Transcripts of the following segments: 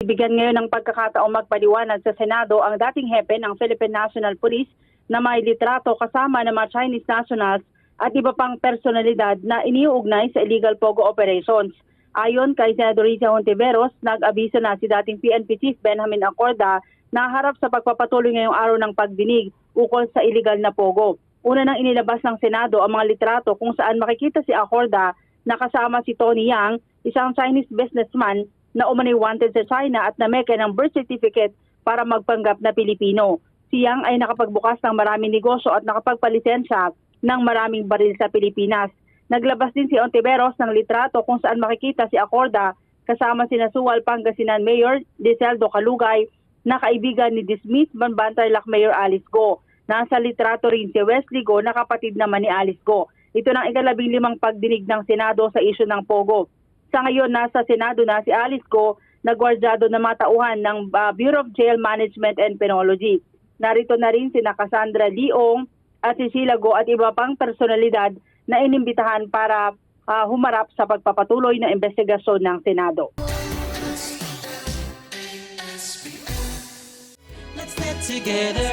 Bigyan ngayon ng pagkakataong magpaliwanag sa Senado ang dating hepe ng Philippine National Police na may litrato kasama ng mga Chinese nationals at iba pang personalidad na iniuugnay sa illegal pogo operations. Ayon kay Senador Risa Hontiveros, nag-abiso na si dating PNP Chief Benjamin Acorda na harap sa pagpapatuloy ngayong araw ng pagdinig ukol sa illegal na pogo. Una nang inilabas ng Senado ang mga litrato kung saan makikita si Acorda na kasama si Tony Yang, isang Chinese businessman na umano'y wanted sa China at nameke ng birth certificate para magpanggap na Pilipino. Si Yang ay nakapagbukas ng maraming negosyo at nakapagpalisensya ng maraming baril sa Pilipinas. Naglabas din si Hontiveros ng litrato kung saan makikita si Acorda kasama si Nasual Pangasinan Mayor Diseldo Calugay na kaibigan ni Dismiss Banbantarlac Mayor Alice Go. Nasa litrato rin si Wesley Go na kapatid naman ni Alice Go. Ito ng 15 pagdinig ng Senado sa isyu ng Pogo. Sa ngayon, nasa Senado na si Alice Go na gwardyado na matauhan ng Bureau of Jail Management and Penology. Narito na rin sina Cassandra Leong at si Sheila Go at iba pang personalidad na inimbitahan para humarap sa pagpapatuloy ng investigasyon ng Senado. Let's get together,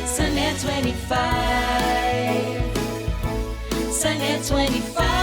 Sunnet 25, Sunnet 25.